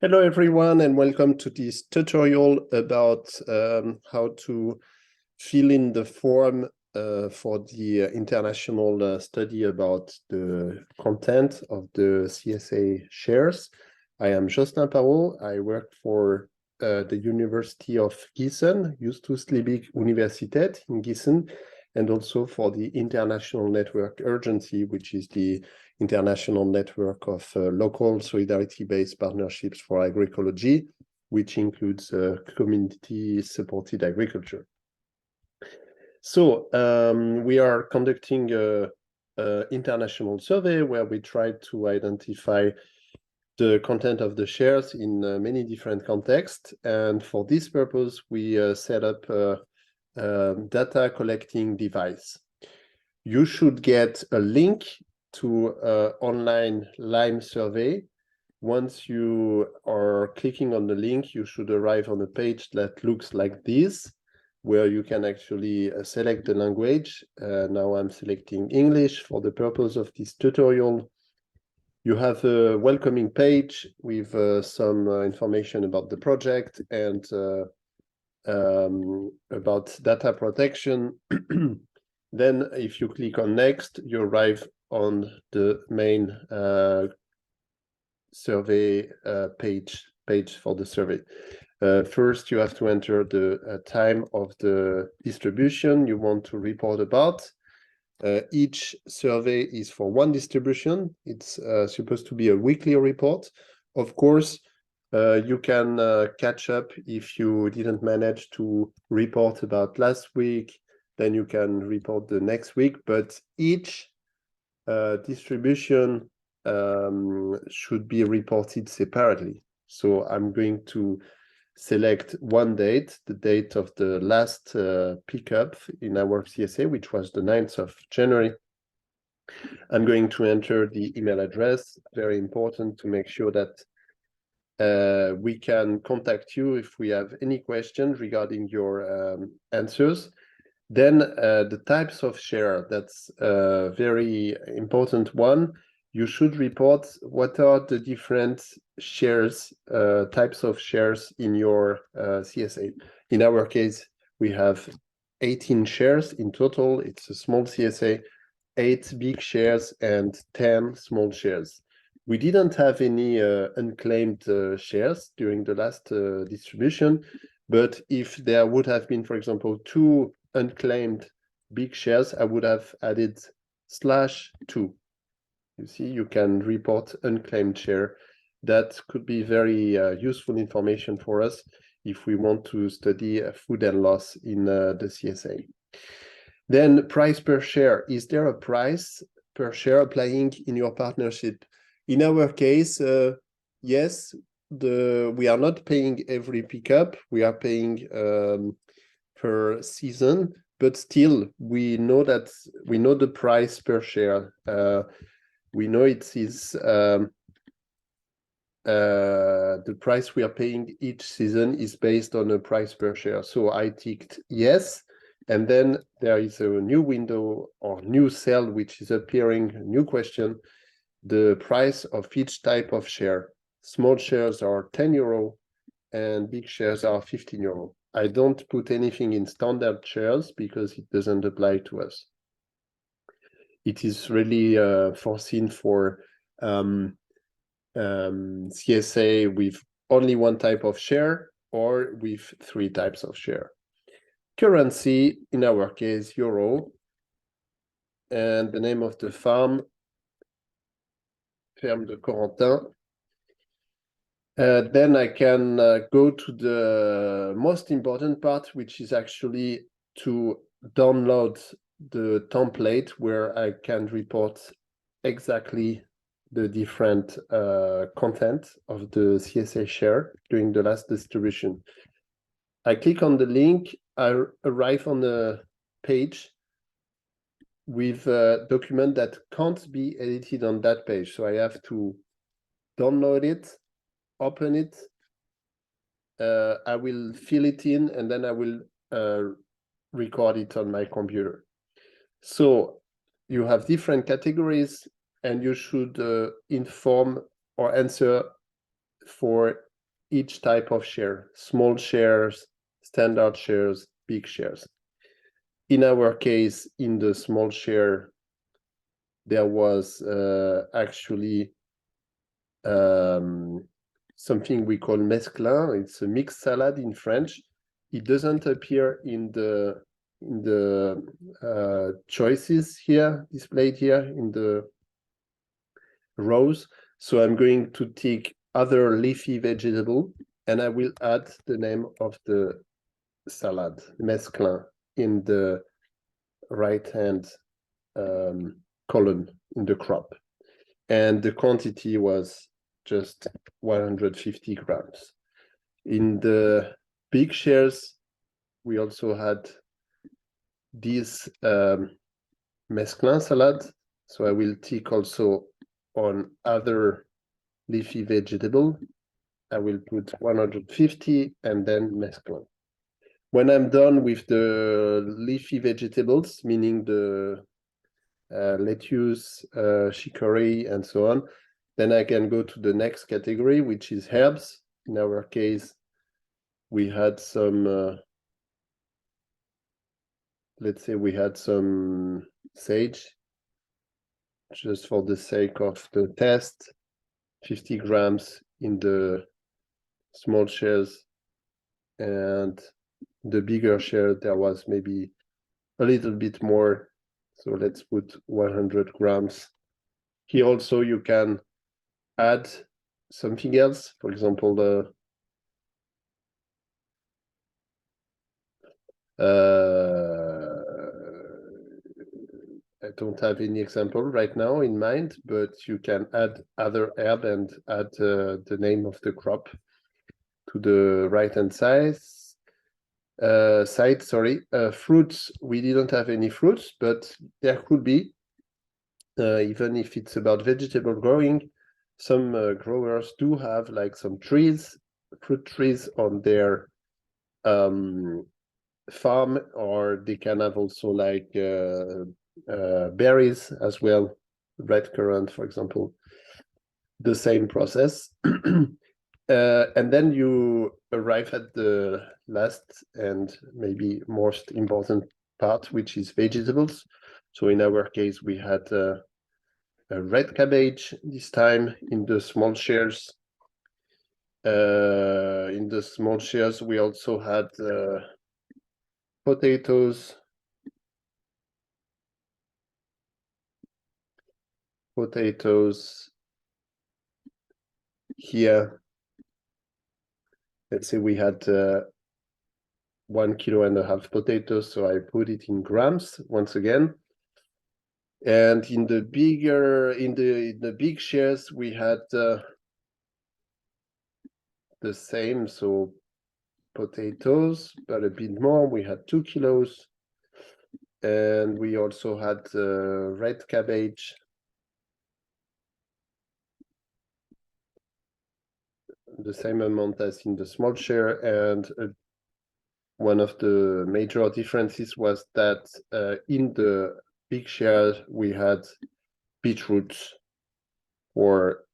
Hello everyone, and welcome to this tutorial about how to fill in the form for the international study about the content of the CSA shares. I am Jocelyn Parot. I work for the University of Gießen, Justus Liebig Universität in Gießen, and also for the International Network Urgency, which is the international network of local solidarity-based partnerships for agroecology, which includes community-supported agriculture. So we are conducting an international survey where we try to identify the content of the shares in many different contexts. And for this purpose, we set up a data collecting device. You should get a link to an online Lime survey. Once you are clicking on the link, you should arrive on a page that looks like this, where you can actually select the language. Now I'm selecting English for the purpose of this tutorial. You have a welcoming page with some information about the project and about data protection. Then if you click on next, you arrive on the main survey page for the survey. First, you have to enter the time of the distribution you want to report about. Each survey is for one distribution. It's supposed to be a weekly report. Of course, you can catch up if you didn't manage to report about last week, then you can report the next week, but each distribution should be reported separately. So I'm going to select one date, the date of the last pickup in our CSA, which was the 9th of January. I'm going to enter the email address, very important to make sure that we can contact you if we have any questions regarding your answers. Then the types of share, that's a very important one. You should report what are the different shares, types of shares in your CSA. In our case, we have 18 shares in total. It's a small CSA, 8 big shares and 10 small shares. We didn't have any unclaimed shares during the last distribution, but if there would have been, for example, 2 unclaimed big shares, I would have added /2. You see, you can report unclaimed share. That could be very useful information for us if we want to study food and loss in the CSA. Then price per share. Is there a price per share applying in your partnership? In our case, yes, we are not paying every pickup. We are paying per season, but still we know the price per share. We know it is the price we are paying each season is based on a price per share. So I ticked yes, and then there is a new window or new cell which is appearing, a new question, the price of each type of share. Small shares are 10 euro and big shares are 15 euro. I don't put anything in standard shares because it doesn't apply to us. It is really foreseen for CSA with only one type of share or with 3 types of share. Currency, in our case, euro, and the name of the farm, Ferme de Corentin. Then I can go to the most important part, which is actually to download the template where I can report exactly the different content of the CSA share during the last distribution. I click on the link, I arrive on the page with a document that can't be edited on that page. So I have to download it, open it, I will fill it in, and then I will record it on my computer. So you have different categories, and you should inform or answer for each type of share, small shares, standard shares, big shares. In our case, in the small share, there was actually something we call mesclun. It's a mixed salad in French. It doesn't appear in the choices here, displayed here in the rows. So I'm going to take other leafy vegetable, and I will add the name of the salad, mesclun, in the right-hand column in the crop. And the quantity was just 150 grams. In the big shares, we also had this mesclun salad. So I will tick also on other leafy vegetable. I will put 150 and then mesclun. When I'm done with the leafy vegetables, meaning the lettuce, chicory, and so on, then I can go to the next category, which is herbs. In our case, we had some, let's say we had some sage, just for the sake of the test, 50 grams in the small shares, and the bigger share, there was maybe a little bit more. So let's put 100 grams. Here also you can add something else. For example, I don't have any example right now in mind, but you can add other herb and add the name of the crop to the right-hand side. Fruits, we didn't have any fruits, but there could be, even if it's about vegetable growing, some growers do have like some trees, fruit trees on their farm, or they can have also like berries as well, red currant, for example, the same process. And then you arrive at the last and maybe most important part, which is vegetables. So in our case, we had a red cabbage this time in the small shares. In the small shares, we also had potatoes, here. Let's say we had 1.5 kilos potatoes, so I put it in grams once again. And in the big shares, we had the same, so potatoes, but a bit more. We had 2 kilos, and we also had red cabbage, the same amount as in the small share. And one of the major differences was that in the big share we had beetroots for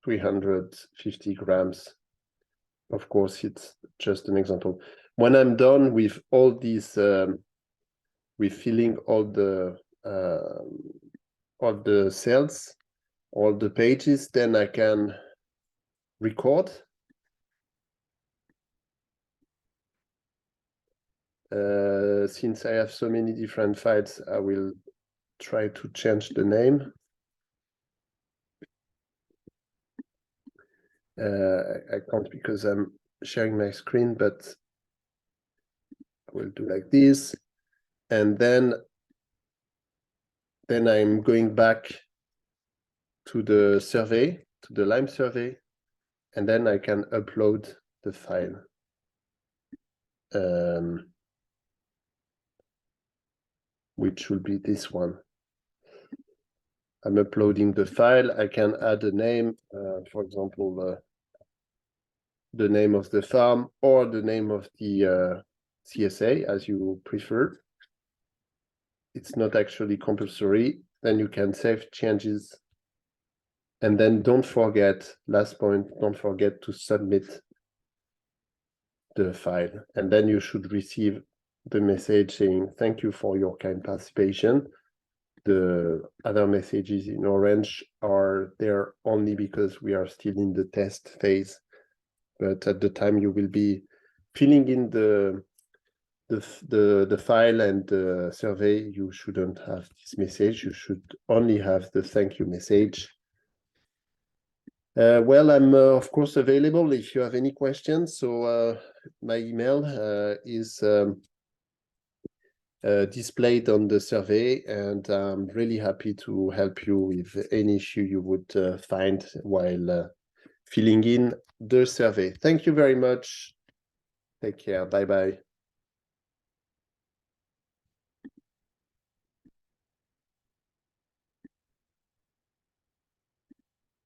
350 grams. Of course, it's just an example. When I'm done with all these, with filling all the cells, all the pages, then I can record. Since I have so many different files, I will try to change the name. I can't because I'm sharing my screen, but I will do like this. And then I'm going back to the survey, to the Lime survey, and then I can upload the file. Which should be this one. I'm uploading the file. I can add a name, for example, the name of the farm or the name of the CSA, as you prefer. It's not actually compulsory. Then you can save changes And then don't forget, last point, don't forget to submit the file. And then you should receive the message saying, thank you for your kind participation. The other messages in orange are there only because we are still in the test phase. But at the time you will be filling in the file and the survey, you shouldn't have this message. You should only have the thank you message. Well, I'm of course available if you have any questions. So my email is displayed on the survey, and I'm really happy to help you with any issue you would find while filling in the survey. Thank you very much. Take care. Bye-bye.